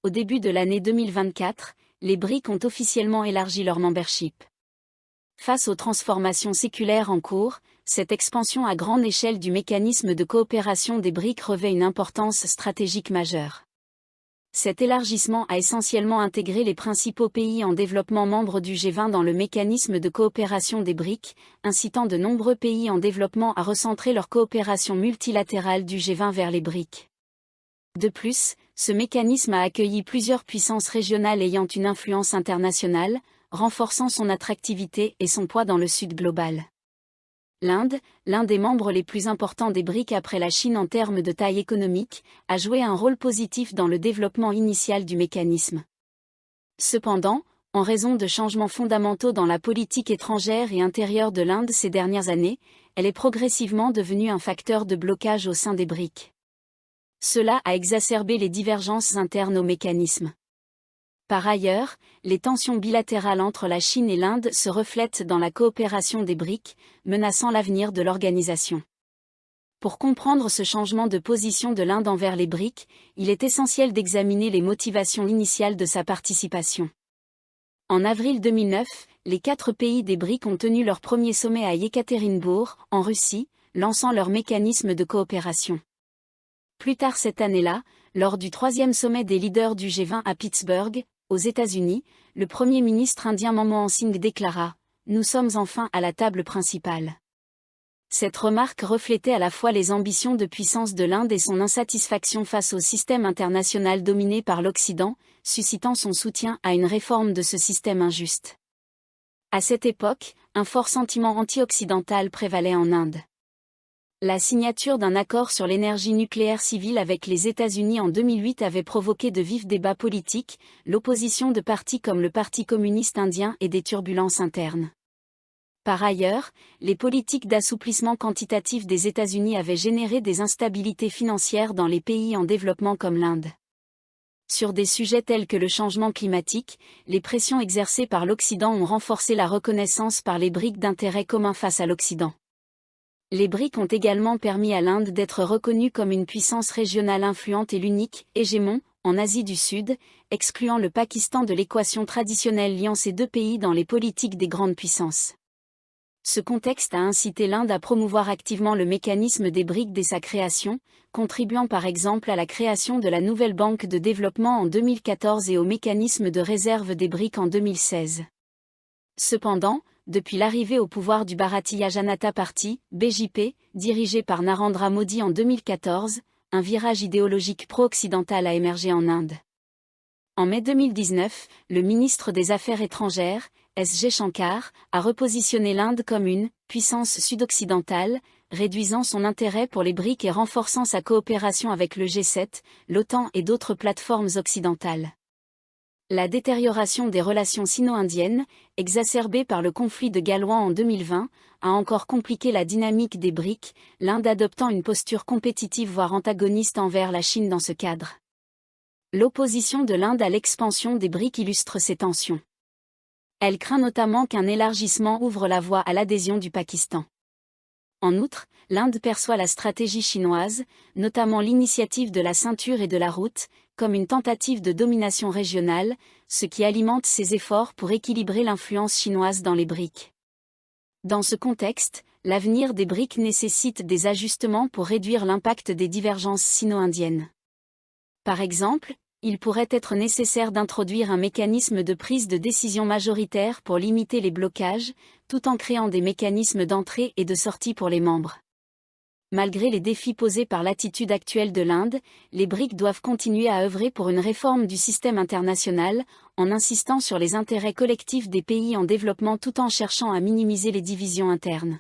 au début de l'année 2024, les BRIC ont officiellement élargi leur membership. Face aux transformations séculaires en cours, cette expansion à grande échelle du mécanisme de coopération des BRIC revêt une importance stratégique majeure. Cet élargissement a essentiellement intégré les principaux pays en développement membres du G20 dans le mécanisme de coopération des BRIC, incitant de nombreux pays en développement à recentrer leur coopération multilatérale du G20 vers les BRIC. De plus, ce mécanisme a accueilli plusieurs puissances régionales ayant une influence internationale, renforçant son attractivité et son poids dans le Sud global. L'Inde, l'un des membres les plus importants des BRIC après la Chine en termes de taille économique, a joué un rôle positif dans le développement initial du mécanisme. Cependant, en raison de changements fondamentaux dans la politique étrangère et intérieure de l'Inde ces dernières années, elle est progressivement devenue un facteur de blocage au sein des BRIC. Cela a exacerbé les divergences internes au mécanisme. Par ailleurs, les tensions bilatérales entre la Chine et l'Inde se reflètent dans la coopération des BRIC, menaçant l'avenir de l'organisation. Pour comprendre ce changement de position de l'Inde envers les BRIC, il est essentiel d'examiner les motivations initiales de sa participation. En avril 2009, les 4 pays des BRIC ont tenu leur premier sommet à Yekaterinbourg, en Russie, lançant leur mécanisme de coopération. Plus tard cette année-là, lors du 3e sommet des leaders du G20 à Pittsburgh, aux États-Unis, le Premier ministre indien Manmohan Singh déclara « Nous sommes enfin à la table principale ». Cette remarque reflétait à la fois les ambitions de puissance de l'Inde et son insatisfaction face au système international dominé par l'Occident, suscitant son soutien à une réforme de ce système injuste. À cette époque, un fort sentiment anti-occidental prévalait en Inde. La signature d'un accord sur l'énergie nucléaire civile avec les États-Unis en 2008 avait provoqué de vifs débats politiques, l'opposition de partis comme le Parti communiste indien et des turbulences internes. Par ailleurs, les politiques d'assouplissement quantitatif des États-Unis avaient généré des instabilités financières dans les pays en développement comme l'Inde. Sur des sujets tels que le changement climatique, les pressions exercées par l'Occident ont renforcé la reconnaissance par les BRIC d'intérêts communs face à l'Occident. Les BRIC ont également permis à l'Inde d'être reconnue comme une puissance régionale influente et l'unique hégémon en Asie du Sud, excluant le Pakistan de l'équation traditionnelle liant ces deux pays dans les politiques des grandes puissances. Ce contexte a incité l'Inde à promouvoir activement le mécanisme des BRIC dès sa création, contribuant par exemple à la création de la nouvelle banque de développement en 2014 et au mécanisme de réserve des BRIC en 2016. Cependant, depuis l'arrivée au pouvoir du Bharatiya Janata Party, BJP, dirigé par Narendra Modi en 2014, un virage idéologique pro-occidental a émergé en Inde. En mai 2019, le ministre des Affaires étrangères, S. Jaishankar, a repositionné l'Inde comme une « puissance sud-occidentale », réduisant son intérêt pour les BRIC et renforçant sa coopération avec le G7, l'OTAN et d'autres plateformes occidentales. La détérioration des relations sino-indiennes, exacerbée par le conflit de Galwan en 2020, a encore compliqué la dynamique des BRIC, l'Inde adoptant une posture compétitive voire antagoniste envers la Chine dans ce cadre. L'opposition de l'Inde à l'expansion des BRIC illustre ces tensions. Elle craint notamment qu'un élargissement ouvre la voie à l'adhésion du Pakistan. En outre, l'Inde perçoit la stratégie chinoise, notamment l'initiative de la ceinture et de la route, comme une tentative de domination régionale, ce qui alimente ses efforts pour équilibrer l'influence chinoise dans les BRIC. Dans ce contexte, l'avenir des BRIC nécessite des ajustements pour réduire l'impact des divergences sino-indiennes. Par exemple, il pourrait être nécessaire d'introduire un mécanisme de prise de décision majoritaire pour limiter les blocages, tout en créant des mécanismes d'entrée et de sortie pour les membres. Malgré les défis posés par l'attitude actuelle de l'Inde, les BRIC doivent continuer à œuvrer pour une réforme du système international, en insistant sur les intérêts collectifs des pays en développement tout en cherchant à minimiser les divisions internes.